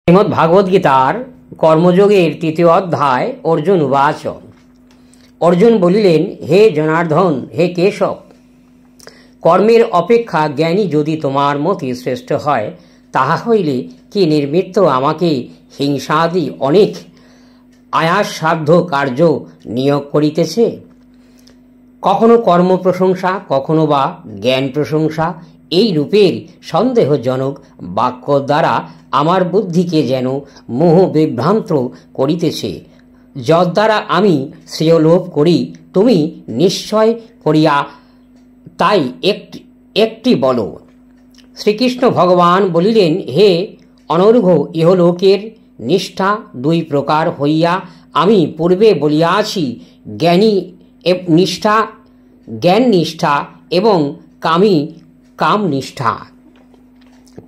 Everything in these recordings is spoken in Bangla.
শ্রীমদ্ ভাগবত গীতার কর্মযোগের তৃতীয় অধ্যায়। অর্জুন উবাচ। অর্জুন বলিলেন, হে জনার্দন, হে কেশব, কর্মের অপেক্ষা জ্ঞানী যদি তোমার মতে শ্রেষ্ঠ হয়, তাহা হইলে কি নির্মিত্ত আমাকে হিংসাদি অনেক আয়াসসাধ্য কার্য নিয়োগ করিতেছে? কখনো কর্ম প্রশংসা, কখনো বা জ্ঞান প্রশংসা, এই রূপের সন্দেহজনক বাক্য দ্বারা আমার বুদ্ধিকে যেন মোহ বিভ্রান্ত করিতেছে, যদ্বারা আমি শ্রেয়লোভ করি। তুমি নিশ্চয় করিয়া তাই একটি বলো। শ্রীকৃষ্ণ ভগবান বলিলেন, হে অনর্ঘ্য, ইহলোকের নিষ্ঠা দুই প্রকার হইয়া আমি পূর্বে বলিয়াছি, জ্ঞান নিষ্ঠা এবং কাম নিষ্ঠা।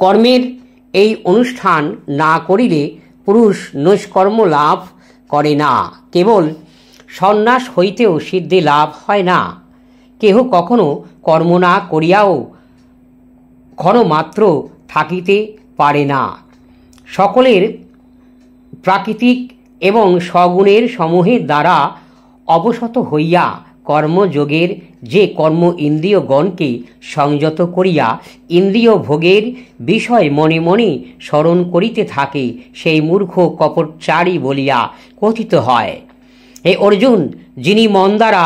কর্মের এই অনুষ্ঠান না করিলে পুরুষ নৈষ্কর্ম লাভ করে না। কেবল সন্ন্যাস হইতেও সিদ্ধি লাভ হয় না। কেহ কখনো কর্ম না করিয়াও ক্ষণমাত্র থাকিতে পারে না। সকলের প্রাকৃতিক এবং সগুণের সমূহের দ্বারা অবশত হইয়া কর্মযোগের যে কর্ম ইন্দ্রিয়গণকে সংযত করিয়া ইন্দ্রিয় ভোগের বিষয় মনে মনে স্মরণ করিতে থাকে, সেই মূর্খ কপটচারী বলিয়া কথিত হয়। হে অর্জুন, যিনি মন দ্বারা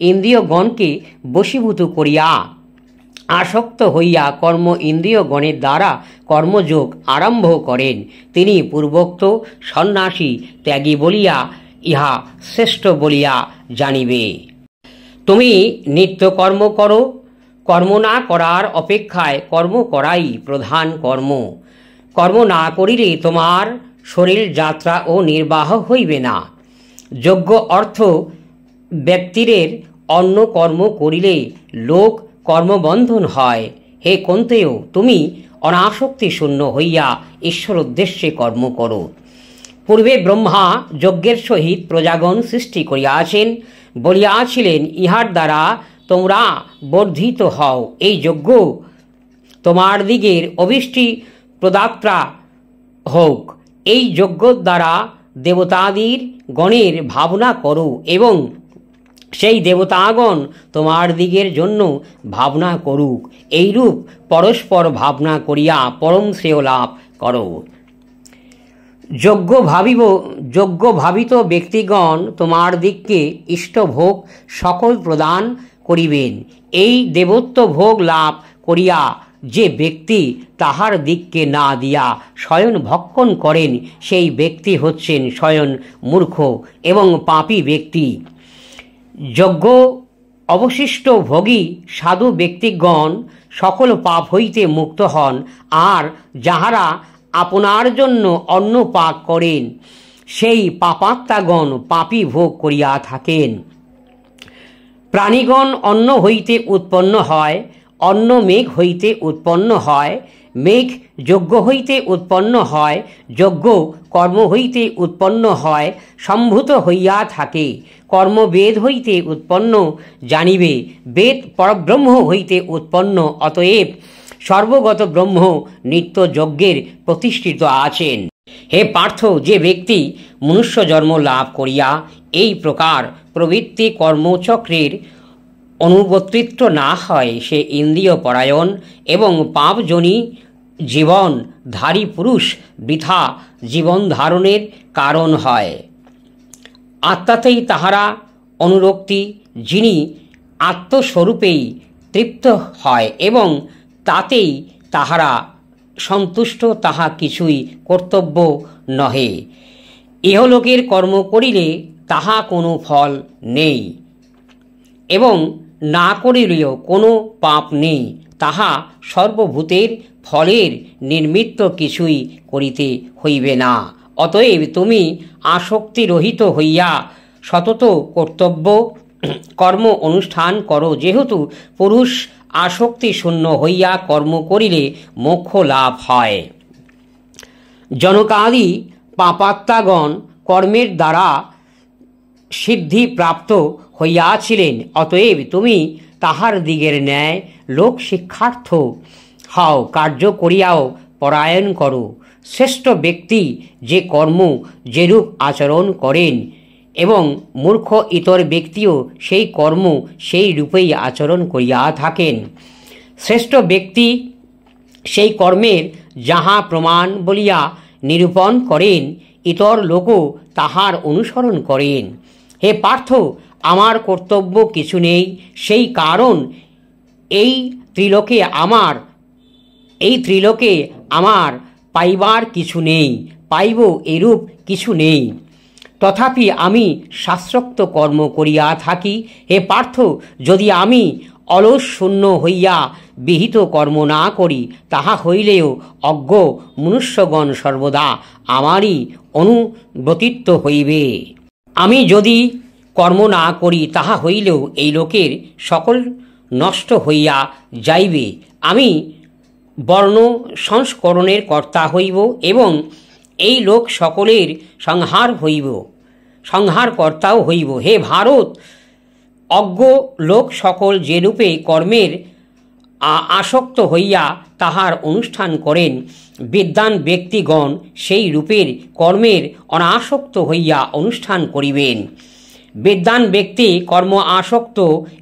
ইন্দ্রিয়গণকে বশীভূত করিয়া আসক্ত হইয়া কর্ম ইন্দ্রিয়গণের দ্বারা কর্মযোগ আরম্ভ করেন, তিনি পূর্বোক্ত সন্ন্যাসী ত্যাগী বলিয়া ইহা শ্রেষ্ঠ বলিয়া জানিবে। তুমি নিত্য কর্ম করো। কর্ম না করার অপেক্ষায় কর্ম করাই প্রধান কর্ম। কর্ম না করিলে তোমার শরীর যাত্রা ও নির্বাহ হইবে না। যোগ্য অর্থ ব্যক্তিরের অন্য কর্ম করিলে লোক কর্মবন্ধন হয়। হে কন্তেয়, তুমি অনাসক্তি শূন্য হইয়া ঈশ্বর উদ্দেশ্যে কর্ম করো। পূর্বে ব্রহ্মা যজ্ঞের সহিত প্রজাগণ সৃষ্টি করিয়াছেন, বলিয়াছিলেন, ইহার দ্বারা তোমরা বর্ধিত হও। এই যজ্ঞ তোমার দিগের অভিষ্টি প্রদাত্রা হোক। এই যজ্ঞ দ্বারা দেবতাদির গণের ভাবনা করো এবং সেই দেবতাগণ তোমার দিগের জন্য ভাবনা করুক। এইরূপ পরস্পর ভাবনা করিয়া পরম শ্রেয় লাভ করো। যোগ্য ভাবিত ব্যক্তিগণ তোমার দিককে ইষ্টভোগ সকল প্রদান করিবেন। এই দেবত্ব ভোগ লাভ করিয়া যে ব্যক্তি তাহার দিককে না দিয়া স্বয়ং ভক্ষণ করেন, সেই ব্যক্তি হচ্ছেন স্বয়ং মূর্খ এবং পাপী ব্যক্তি। যজ্ঞ অবশিষ্ট ভোগী সাধু ব্যক্তিগণ সকল পাপ হইতে মুক্ত হন, আর যাহারা আপনার জন্য অন্ন পাক করেন, সেই পাপাত্মাগণ পাপী ভোগ করিয়া থাকেন। প্রাণীগণ অন্ন হইতে উৎপন্ন হয়, অন্ন মেঘ হইতে উৎপন্ন হয়, মেঘ যজ্ঞ হইতে উৎপন্ন হয়, যজ্ঞ কর্ম হইতে উৎপন্ন হয়, সম্ভূত হইয়া থাকে। কর্ম বেদ হইতে উৎপন্ন জানিবে, বেদ পরব্রহ্ম হইতে উৎপন্ন। অতএব সর্বগত ব্রহ্ম নিত্য যজ্ঞের প্রতিষ্ঠিত আছেন। হে পার্থ, যে ব্যক্তি মনুষ্য জন্ম লাভ করিয়া এই প্রকার প্রবৃত্তি কর্মচক্রের অনুবর্তিত্ব না হয়, সে ইন্দ্রিয় পরায়ণ এবং পাপজনী জীবনধারী পুরুষ বৃথা জীবন ধারণের কারণ হয়। আত্মাতেই তাহারা অনুরক্তি, যিনি আত্মস্বরূপেই তৃপ্ত হয় এবং তাতেই তাহারা সন্তুষ্ট, তাহা কিছুই কর্তব্য নহে। ইহলোকের কর্ম করিলে তাহা কোনো ফল নেই এবং না করিলেও কোনো পাপ নেই। তাহা সর্বভূতের ফলের নিমিত্ত কিছুই করিতে হইবে না। অতএব তুমি আসক্তিরহিত হইয়া সতত কর্তব্য কর্ম অনুষ্ঠান করো। যেহেতু পুরুষ আসক্তি শূন্য হইয়া কর্ম করিলে মোক্ষ লাভ হয়। জনকাদি পাপাত্মাগণ কর্মের দ্বারা সিদ্ধি প্রাপ্ত হইয়াছিলেন। অতএব তুমি তাহার দিগের ন্যায় লোক শিক্ষার্থ হও, কার্য করিয়াও পরায়ণ করো। শ্রেষ্ঠ ব্যক্তি যে কর্ম যেরূপ আচরণ করেন এবং মূর্খ ইতর ব্যক্তিও সেই কর্ম সেই রূপেই আচরণ করিয়া থাকেন। শ্রেষ্ঠ ব্যক্তি সেই কর্মের যাহা প্রমাণ বলিয়া নিরূপণ করেন, ইতর লোকও তাহার অনুসরণ করেন। হে পার্থ, আমার কর্তব্য কিছু নেই, সেই কারণ এই ত্রিলোকে আমার পাইবার কিছু নেই, পাইব এরূপ কিছু নেই। তথাপি আমি শাস্ত্রোক্ত কর্ম করিয়া থাকি। হে পার্থ, যদি আমি অলস শূন্য হইয়া বিহিত কর্ম না করি, তাহা হইলেও অজ্ঞ মনুষ্যগণ সর্বদা আমারই অনুব্রতিত্ব হইবে। আমি যদি কর্ম না করি, তাহা হইলেও এই লোকের সকল নষ্ট হইয়া যাইবে। আমি বর্ণ সংস্করণের কর্তা হইব এবং এই লোক সকলের সংহারকর্তাও হইব। হে ভারত, অজ্ঞ লোক সকল যেরূপে কর্মের আসক্ত হইয়া তাহার অনুষ্ঠান করেন, বিদ্বান ব্যক্তিগণ সেই রূপের কর্মের অনাসক্ত হইয়া অনুষ্ঠান করিবেন। বিদ্বান ব্যক্তি কর্ম আসক্ত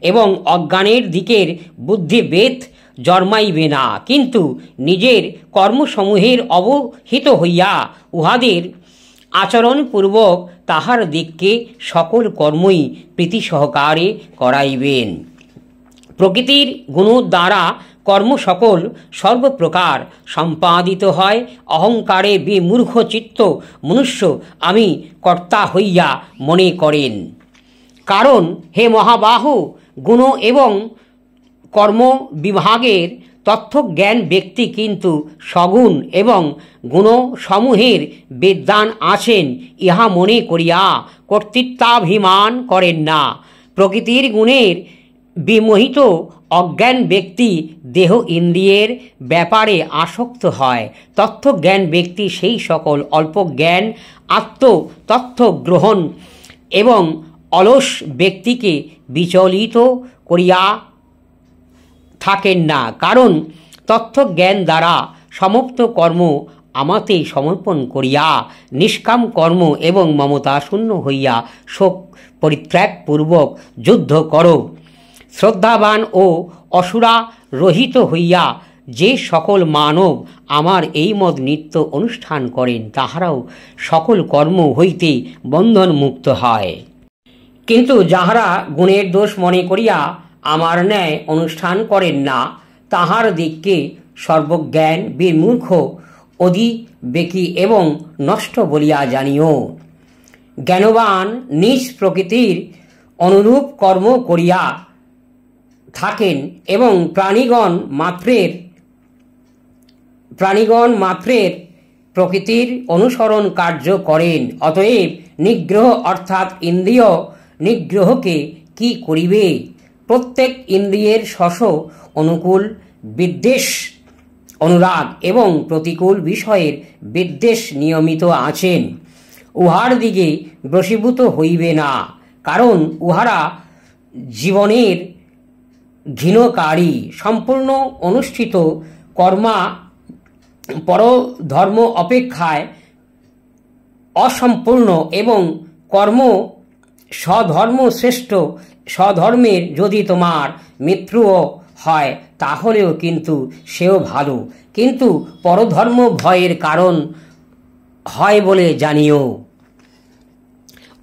এবং অজ্ঞানের দিকের বুদ্ধিভেদ জন্মাইবে না, কিন্তু নিজের কর্মসমূহের অবহিত হইয়া উহাদের আচরণপূর্বক তাহার দিককে সকল কর্মই প্রীতি সহকারে করাইবেন। প্রকৃতির গুণ দ্বারা কর্ম সকল সর্বপ্রকার সম্পাদিত হয়। অহংকারে বিমূর্খ চিত্ত মনুষ্য আমি কর্তা হইয়া মনে করেন। কারণ হে মহাবাহু, গুণ এবং কর্ম বিভাগের তথ্যজ্ঞান ব্যক্তি কিন্তু সগুণ এবং গুণসমূহের বিদ্বান আছেন, ইহা মনে করিয়া কর্তৃত্বাভিমান করেন না। প্রকৃতির গুণের বিমোহিত অজ্ঞান ব্যক্তি দেহ ইন্দ্রিয়ের ব্যাপারে আসক্ত হয়। তথ্যজ্ঞান ব্যক্তি সেই সকল অল্প জ্ঞান আত্মতথ্য গ্রহণ এবং অলস ব্যক্তিকে বিচলিত করিয়া থাকেন না, কারণ তথ্যজ্ঞান দ্বারা সমস্ত কর্ম আমাতেই সমর্পণ করিয়া নিষ্কাম কর্ম এবং মমতা শূন্য হইয়া শোক পরিত্যাগপূর্বক যুদ্ধ করো। শ্রদ্ধাবান ও অসুরা রহিত হইয়া যে সকল মানব আমার এই মত নিত্য অনুষ্ঠান করেন, তাহারাও সকল কর্ম হইতে বন্ধনমুক্ত হয়। কিন্তু যাহারা গুণের দোষ মনে করিয়া আমার ন্যায় অনুষ্ঠান করেন না, তাহার দিককে সর্বজ্ঞান বিমূর্খ অধিবেকী এবং নষ্ট বলিয়া জানিও। জ্ঞানবান নিজ প্রকৃতির অনুরূপ কর্ম করিয়া থাকেন এবং প্রাণীগণ মাত্রের প্রকৃতির অনুসরণ কার্য করেন। অতএব নিগ্রহ অর্থাৎ ইন্দ্রিয় নিগ্রহকে কি করিবে? প্রত্যেক ইন্দ্রিয়ের স্ব অনুকূল বিদ্বেষ অনুরাগ এবং প্রতিকূল বিষয়ের বিদ্বেষ নিয়মিত আছেন। উহার দিকে বশীভূত হইবে না, কারণ উহারা জীবনের ঘৃণকারী। সম্পূর্ণ অনুষ্ঠিত কর্মা পরধর্ম অপেক্ষায় অসম্পূর্ণ এবং কর্ম স্বধর্ম শ্রেষ্ঠ। স্বধর্মের যদি তোমার মৃত্যুও হয়, তাহলেও কিন্তু সেও ভালো, কিন্তু পরধর্ম ভয়ের কারণ হয় বলে জানিও।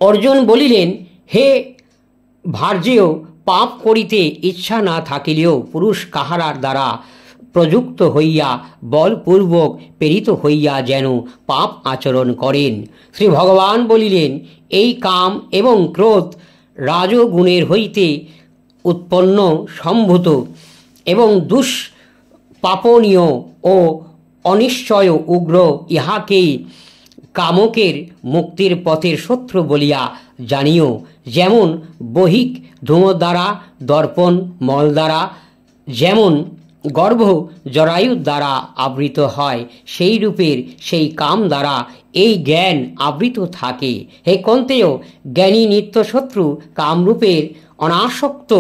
অর্জুন বলিলেন, হে ভার্যেয়, পাপ করিতে ইচ্ছা না থাকিলেও পুরুষ কাহারার দ্বারা প্রযুক্ত হইয়া বলপূর্বক প্রেরিত হইয়া যেন পাপ আচরণ করেন। শ্রী ভগবান বলিলেন, এই কাম এবং ক্রোধ রাজগুণের হইতে উৎপন্ন সম্ভূত এবং দুষ্পাপনীয় ও অনিশ্চয় উগ্র। ইহাকেই কামকের মুক্তির পথের শত্রু বলিয়া জানিও। যেমন বহিক ধূম দ্বারা, দর্পণ মল দ্বারা, যেমন গর্ভ জরায়ুর দ্বারা আবৃত হয়, সেই রূপের সেই কাম দ্বারা এই জ্ঞান আবৃত থাকে। হে কন্তেয়, জ্ঞানী নিত্য শত্রু কামরূপের অনাসক্ত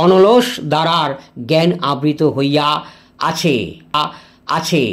অনলস দ্বারার জ্ঞান আবৃত হইয়া আছে।